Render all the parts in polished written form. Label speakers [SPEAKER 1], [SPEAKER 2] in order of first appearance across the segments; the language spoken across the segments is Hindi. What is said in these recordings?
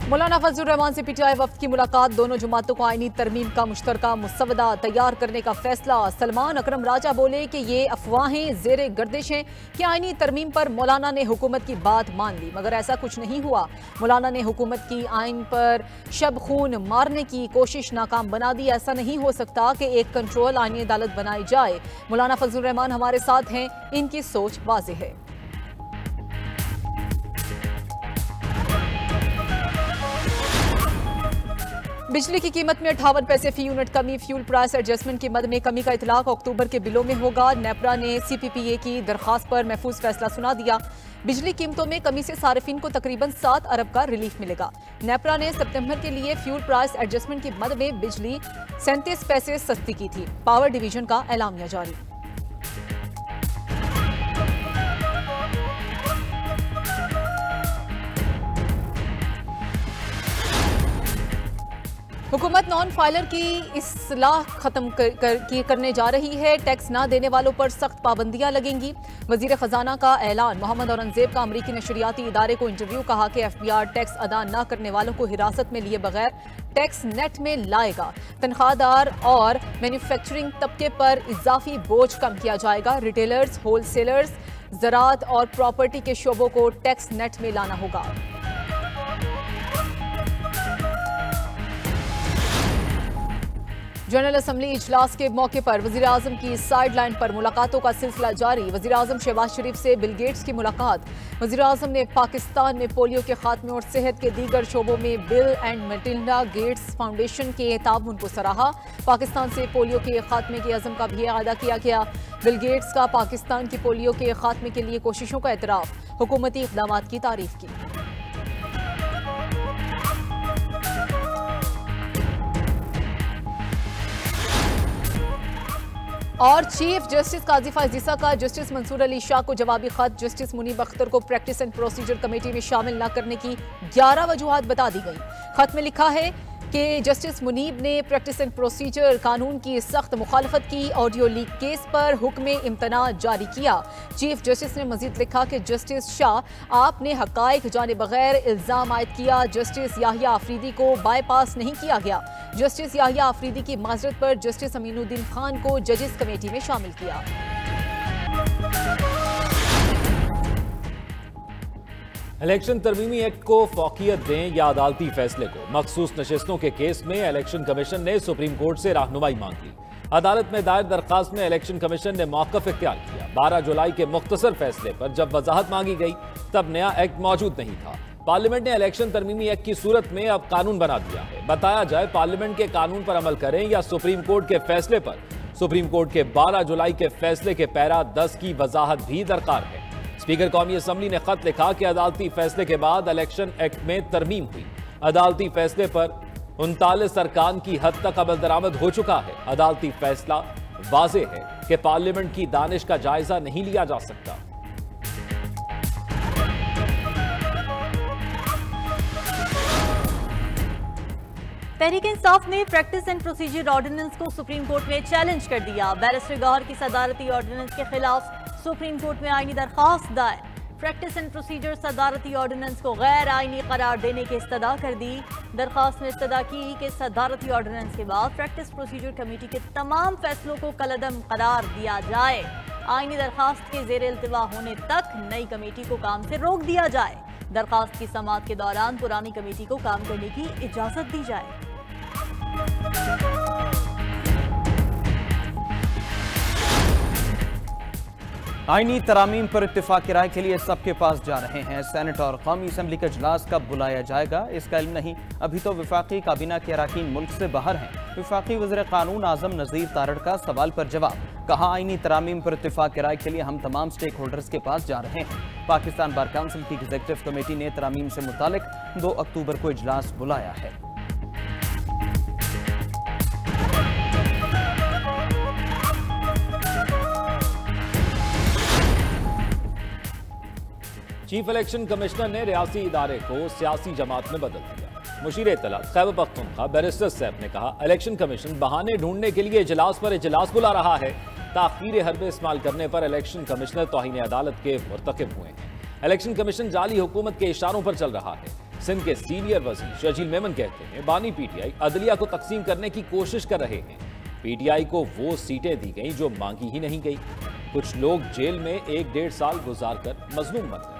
[SPEAKER 1] मौलाना फजलुर रहमान से पीटीआई वफ्द की मुलाकात। दोनों जमातों को आईनी तरमीम का मुश्तरका मुसवदा तैयार करने का फैसला। सलमान अकरम राजा बोले कि ये अफवाहें ज़ेरे गर्दिश हैं कि आईनी तरमीम पर मौलाना ने हुकूमत की बात मान ली, मगर ऐसा कुछ नहीं हुआ। मौलाना ने हुकूमत की आइन पर शब खून मारने की कोशिश नाकाम बना दी। ऐसा नहीं हो सकता कि एक कंट्रोल आईनी अदालत बनाई जाए। मौलाना फजलुर रहमान हमारे साथ हैं, इनकी सोच वाज़ेह है। बिजली की कीमत में 58 पैसे फी यूनिट कमी। फ्यूल प्राइस एडजस्टमेंट की मद में कमी का इतलाक अक्टूबर के बिलों में होगा। नेपरा ने सीपीपीए की दरखास्त पर महफूज फैसला सुना दिया। बिजली कीमतों में कमी से सार्फिन को तकरीबन 7 अरब का रिलीफ मिलेगा। नेपरा ने सितंबर के लिए फ्यूल प्राइस एडजस्टमेंट की मद में बिजली 37 पैसे सस्ती की थी। पावर डिवीजन का एलामिया जारी। हुकूमत नॉन फाइलर की इस्लाह खत्म करने जा रही है। टैक्स ना देने वालों पर सख्त पाबंदियां लगेंगी। वजीर खजाना का ऐलान। मोहम्मद औरंगजेब का अमरीकी नशरियाती इदारे को इंटरव्यू। कहा कि एफबीआर टैक्स अदा न करने वालों को हिरासत में लिए बगैर टैक्स नेट में लाएगा। तनख्वाहदार और मैन्युफैक्चरिंग तबके पर इजाफी बोझ कम किया जाएगा। रिटेलर्स, होलसेलर्स, ज़राअत और प्रॉपर्टी के शोबों को टैक्स नेट में लाना होगा। जनरल असम्बली इजलास के मौके पर वजीर आजम की साइड लाइन पर मुलाकातों का सिलसिला जारी। वजीर आजम शहबाज शरीफ से बिल गेट्स की मुलाकात। वजीर आजम ने पाकिस्तान में पोलियो के खात्मे और सेहत के दीगर शोबों में bill and Melinda Gates foundation के ताउन को सराहा। पाकिस्तान से पोलियो के खात्मे के अज़म का भी अदा किया गया। बिल गेट्स का पाकिस्तान की पोलियो के खात्मे के लिए कोशिशों का एतराफ़। हुकूमती इक़दामात की तारीफ की। और चीफ जस्टिस काजी फायजीसा का जस्टिस मंसूर अली शाह को जवाबी खत। जस्टिस मुनीब अख्तर को प्रैक्टिस एंड प्रोसीजर कमेटी में शामिल न करने की 11 वजूहात बता दी गई। खत में लिखा है कि जस्टिस मुनीब ने प्रैक्टिस एंड प्रोसीजर कानून की सख्त मुखालफत की। ऑडियो लीक केस पर हुक्म इम्तना जारी किया। चीफ जस्टिस ने मजीद लिखा कि जस्टिस शाह आपने हकाइक जाने बगैर इल्जाम आयद किया। जस्टिस याहिया आफरीदी को बाईपास नहीं किया गया। जस्टिस याहिया आफरीदी की माजरत पर जस्टिस अमीनुद्दीन खान को जजेस कमेटी में शामिल किया।
[SPEAKER 2] इलेक्शन तरमीमी एक्ट को फौकियत दें या अदालती फैसले को। मखसूस नशिस्तों के केस में इलेक्शन कमीशन ने सुप्रीम कोर्ट से रहनुमाई मांगी। अदालत में दायर दरखास्त में इलेक्शन कमीशन ने मौक़िफ़ इख्तियार किया। 12 जुलाई के मुख्तसर फैसले पर जब वजाहत मांगी गई तब नया एक्ट मौजूद नहीं था। पार्लियामेंट ने इलेक्शन तरमीमी एक्ट की सूरत में अब कानून बना दिया है। बताया जाए पार्लियामेंट के कानून पर अमल करें या सुप्रीम कोर्ट के फैसले पर। सुप्रीम कोर्ट के 12 जुलाई के फैसले के पैरा 10 की वजाहत भी दरकार है। स्पीकर कौमी असम्बली ने खत लिखा कि अदालती फैसले के बाद इलेक्शन एक्ट में तरमीम हुई। अदालती फैसले पर 39 अरकान की हद तक अमल दरामद हो चुका है। अदालती फैसला वाज़ेह है कि पार्लियामेंट की दानिश का जायजा नहीं लिया जा सकता।
[SPEAKER 3] तहरीक इंसाफ ने प्रैक्टिस एंड प्रोसीजर ऑर्डिनेंस को सुप्रीम कोर्ट में चैलेंज कर दिया। बैरिस्टर गौहर की सदारती ऑर्डिनेंस के खिलाफ सुप्रीम कोर्ट में आईनी दरखास्त दायर। प्रैक्टिस एंड प्रोसीजर सदारती ऑर्डिनेंस को गैर आईनी करार देने की इस्तदा कर दी। दरखास्त में इस्तदा की कि सदारती ऑर्डिनेंस के बाद प्रैक्टिस प्रोसीजर कमेटी के तमाम फैसलों को कलअदम करार दिया जाए। आईनी दरखास्त के जेर इल्तिवा होने तक नई कमेटी को काम से रोक दिया जाए। दरखास्त की समाअत के दौरान पुरानी कमेटी को काम करने की इजाजत दी जाए।
[SPEAKER 4] आईनी तरामीम पर इत्तेफाक की राय के लिए सबके पास जा रहे हैं। सेनेट और कौमी असम्बली का इजलास कब बुलाया जाएगा इसका इल्म नहीं। अभी तो वफाकी काबीना के अरकान मुल्क से बाहर हैं। वफाकी वज़ीर कानून आज़म नज़ीर तारड़ का सवाल पर जवाब। कहा आईनी तरामीम पर इत्तेफाक की राय के लिए हम तमाम स्टेक होल्डर्स के पास जा रहे हैं। पाकिस्तान बार काउंसिल की एग्जीक्यूटिव कमेटी ने तरामीम से मुतालिक 2 अक्टूबर को इजलास बुलाया है।
[SPEAKER 2] चीफ इलेक्शन कमिश्नर ने रियासी इदारे को सियासी जमात में बदल दिया। मुशीर इत्तलात खैबर पख्तूनख्वा बैरिस्टर सैफ ने कहा इलेक्शन कमीशन बहाने ढूंढने के लिए इजलास पर इजलास बुला रहा है। ताखीर हरबे इस्तेमाल करने पर इलेक्शन कमिश्नर तौहीन अदालत के मुर्तकिब हुए हैं। इलेक्शन कमीशन जाली हुकूमत के इशारों पर चल रहा है। सिंध के सीनियर वजीर शजील मेमन कहते हैं बानी पीटीआई अदलिया को तकसीम करने की कोशिश कर रहे हैं। पीटीआई को वो सीटें दी गई जो मांगी ही नहीं गई। कुछ लोग जेल में 1-1.5 साल गुजारकर मजलूम बन गए।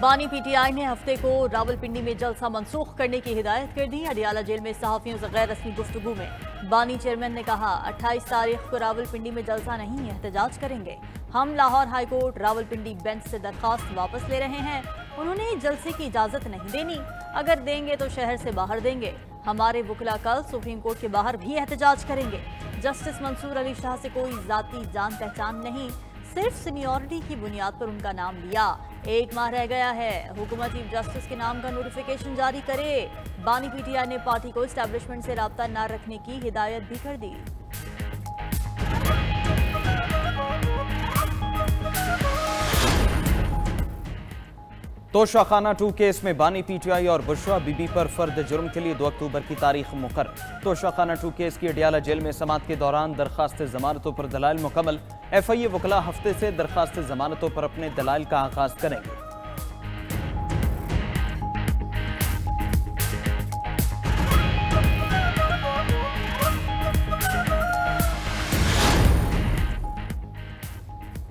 [SPEAKER 3] बानी पीटीआई ने हफ्ते को रावलपिंडी में जलसा मंसूख करने की हिदायत कर दी। अडियाला जेल में सहाफियों से गैर रस्मी गुफ्तगू में बानी चेयरमैन ने कहा 28 तारीख को रावलपिंडी में जलसा नहीं, एहतजाज करेंगे। हम लाहौर हाईकोर्ट रावलपिंडी बेंच से दरखास्त वापस ले रहे हैं। उन्होंने जलसे की इजाजत नहीं देनी, अगर देंगे तो शहर से बाहर देंगे। हमारे वकील कल सुप्रीम कोर्ट के बाहर भी एहतजाज करेंगे। जस्टिस मंसूर अली शाह से कोई जाती जान पहचान नहीं, सिर्फ सीनियरिटी की बुनियाद पर उनका नाम लिया। 1 माह रह गया है, हुकूमत चीफ जस्टिस के नाम का नोटिफिकेशन जारी करे। बानी पीटीआई ने पार्टी को एस्टैब्लिशमेंट से राब्ता न रखने की हिदायत भी कर दी।
[SPEAKER 4] तोशाखाना 2 केस में बानी पीटीआई और बुशरा बीबी पर फर्द जुर्म के लिए 2 अक्टूबर की तारीख मुकर्रर। तोशाखाना 2 केस की अडियाला जेल में समाअत के दौरान दरखास्त जमानतों पर दलाइल मुकम्मल। एफआईए वकला हफ्ते से दरखास्त जमानतों पर अपने दलाइल का आगाज करेंगे।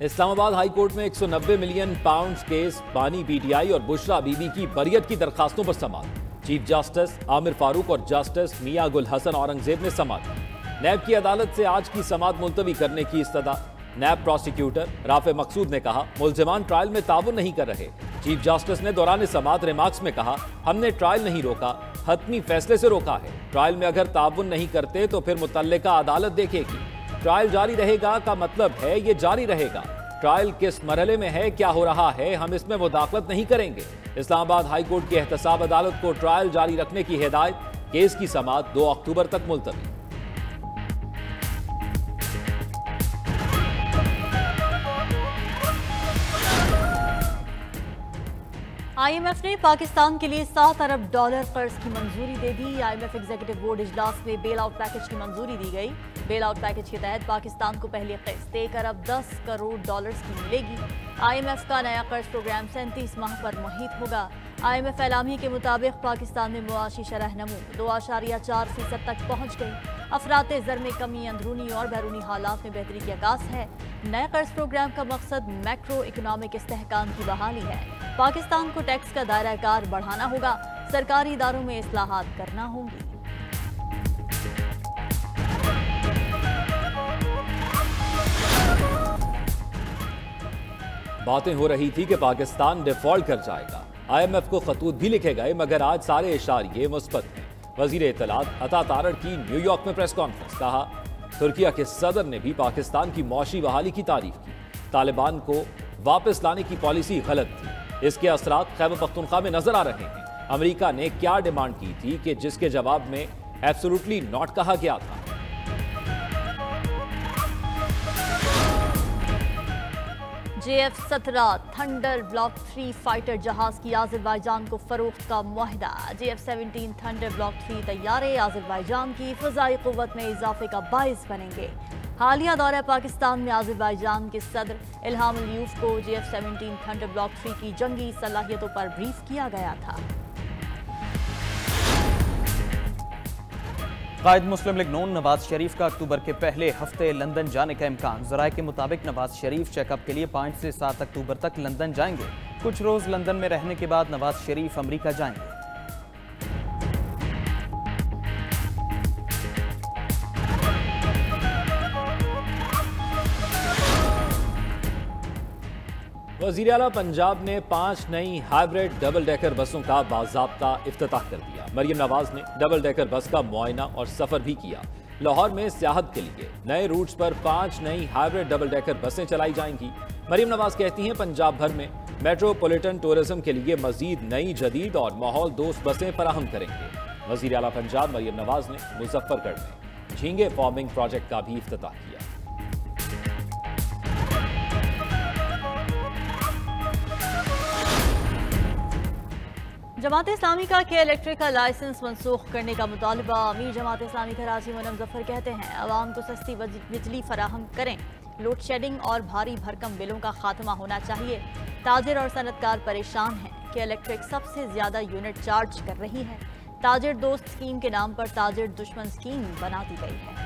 [SPEAKER 2] इस्लामाबाद हाई कोर्ट में 190 मिलियन पाउंड केस बानी पीटीआई और बुशरा बीबी की बरियत की दरखास्तों पर समाअत। चीफ जस्टिस आमिर फारूक और जस्टिस मियां गुल हसन औरंगजेब ने समाअत। नैब की अदालत से आज की समाअत मुलतवी करने की इस्तदा। नैब प्रोसिक्यूटर राफे मकसूद ने कहा मुल्जिमान ट्रायल में ताउन नहीं कर रहे। चीफ जस्टिस ने दौरान समाअत रिमार्क्स में कहा हमने ट्रायल नहीं रोका, हतमी फैसले से रोका है। ट्रायल में अगर ताउन नहीं करते तो फिर मुतल्लिका अदालत देखेगी। ट्रायल जारी रहेगा का मतलब है ये जारी रहेगा। ट्रायल किस मरहले में है, क्या हो रहा है, हम इसमें मुदाखलत नहीं करेंगे। इस्लामाबाद हाई कोर्ट की एहतसाब अदालत को ट्रायल जारी रखने की हिदायत। केस की समाअत 2 अक्टूबर तक मुलतवी।
[SPEAKER 3] आईएमएफ ने पाकिस्तान के लिए $7 अरब कर्ज की मंजूरी दे दी। आईएमएफ एग्जीक्यूटिव बोर्ड इजलास में बेल आउट पैकेज की मंजूरी दी गई। बेल आउट पैकेज के तहत पाकिस्तान को पहली किस्त $1 अरब 10 करोड़ की मिलेगी। आईएमएफ का नया कर्ज प्रोग्राम 37 माह पर मुहित होगा। आईएमएफ एलामी के मुताबिक पाकिस्तान में मुआशी शरह नमू 2.4% तक पहुँच गई। अफराते ज़र में कमी अंदरूनी और बैरूनी हालात में बेहतरी की आगाज़ है। नए कर्ज प्रोग्राम का मकसद मैक्रो इकोनॉमिक इस्तेहकाम की बहाली है। पाकिस्तान को टैक्स का दायरा कार बढ़ाना होगा, सरकारी इदारों में इस्लाहात करना होंगी।
[SPEAKER 2] बातें हो रही थी कि पाकिस्तान डिफॉल्ट कर जाएगा। आईएमएफ को खतूत भी लिखे गए, मगर आज सारे इशारे मुस्बत हैं। वजीर इत्तलात अता तारड़ की न्यूयॉर्क में प्रेस कॉन्फ्रेंस। कहा तुर्किया के सदर ने भी पाकिस्तान की मौशी बहाली की तारीफ की। तालिबान को वापस लाने की पॉलिसी गलत थी, इसके असरात खैबर पख्तूनख्वा में नजर आ रहे हैं। अमेरिका ने क्या डिमांड की थी कि जिसके जवाब में एब्सोल्युटली नॉट कहा गया था।
[SPEAKER 3] JF-17 थंडर ब्लॉक 3 फाइटर जहाज की आज़रबाईजान को फरोख्त का मुआहदा। JF-17 थंडर ब्लॉक 3 तैयारे आज़रबाईजान की फ़ज़ाई क़ुव्वत में इजाफे का बाइस बनेंगे। हालिया दौरा पाकिस्तान में आज़रबाईजान के सदर इल्हाम अलियूफ को JF-17 थंडर ब्लॉक 3 की जंगी सलाहियतों पर ब्रीफ किया गया था।
[SPEAKER 4] कायद मुस्लिम लीग नून नवाज शरीफ का अक्टूबर के पहले हफ्ते लंदन जाने का इम्कान। ज़राए के मुताबिक नवाज शरीफ चेकअप के लिए 5 से 7 अक्टूबर तक लंदन जाएंगे। कुछ रोज लंदन में रहने के बाद नवाज शरीफ अमेरिका जाएंगे।
[SPEAKER 2] वज़ीर आला पंजाब ने 5 नई हाइब्रिड डबल डेकर बसों का बाज़ाब्ता इफ्तिताह कर दिया। मरियम नवाज ने डबल डेकर बस का मुआयना और सफर भी किया। लाहौर में सियाहत के लिए नए रूट्स पर 5 नई हाइब्रिड डबल डेकर बसें चलाई जाएंगी। मरियम नवाज कहती हैं पंजाब भर में मेट्रोपॉलिटन टूरिज्म के लिए मजीद नई जदीद और माहौल दोस्त बसें फराहम करेंगे। वज़ीर आला पंजाब मरियम नवाज ने मुजफ्फरगढ़ में झींगे फार्मिंग प्रोजेक्ट का भी इफ्तिताह किया।
[SPEAKER 3] जमात इस्लामी का के इलेक्ट्रिक का लाइसेंस मनसूख करने का मुतालबा। अमीर जमात इस्लामी कराची मुनम जफर कहते हैं अवाम को सस्ती बिजली फराहम करें। लोड शेडिंग और भारी भरकम बिलों का खात्मा होना चाहिए। ताजिर और सनतकार परेशान हैं कि इलेक्ट्रिक सबसे ज्यादा यूनिट चार्ज कर रही है। ताजिर दोस्त स्कीम के नाम पर ताजिर दुश्मन स्कीम बना दी गई है।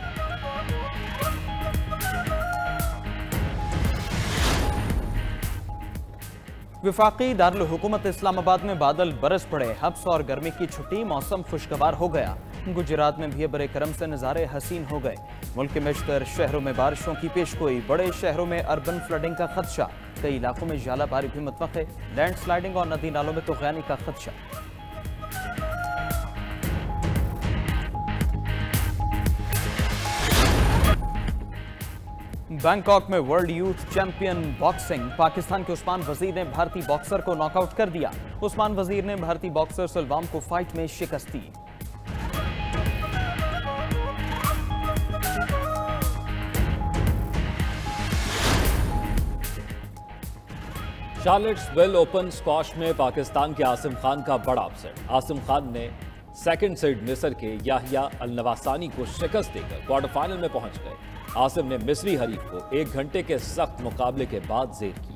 [SPEAKER 4] वफाकी दारुल हुकूमत इस्लामाबाद में बादल बरस पड़े। हब्स और गर्मी की छुट्टी, मौसम खुशगवार हो गया। गुजरात में भी बड़े करम से नज़ारे हसीन हो गए। मुल्क के बेशतर शहरों में बारिशों की पेशगोई, बड़े शहरों में अर्बन फ्लडिंग का खदशा, कई इलाकों में जालाबारी भी मुतवक्के, लैंडस्लाइडिंग और नदी नालों में तूफ़ानी का खदशा। बैंकॉक में world youth champion boxing, Pakistan के उस्मान वजीर ने भारतीय बॉक्सर को नॉकआउट कर दिया। उस्मान वजीर ने भारतीय बॉक्सर सलवाम को फाइट में शिकस्त दी।
[SPEAKER 2] शार्लेट्सविल ओपन स्क्वॉश में पाकिस्तान के आसिम खान का बड़ा अपसेट। आसिम खान ने सेकंड सीड मिस्र के याहिया अल नवासानी को शिकस्त देकर क्वार्टर फाइनल में पहुंच गए। आसिम ने मिस्री हरीफ को 1 घंटे के सख्त मुकाबले के बाद जेर किया।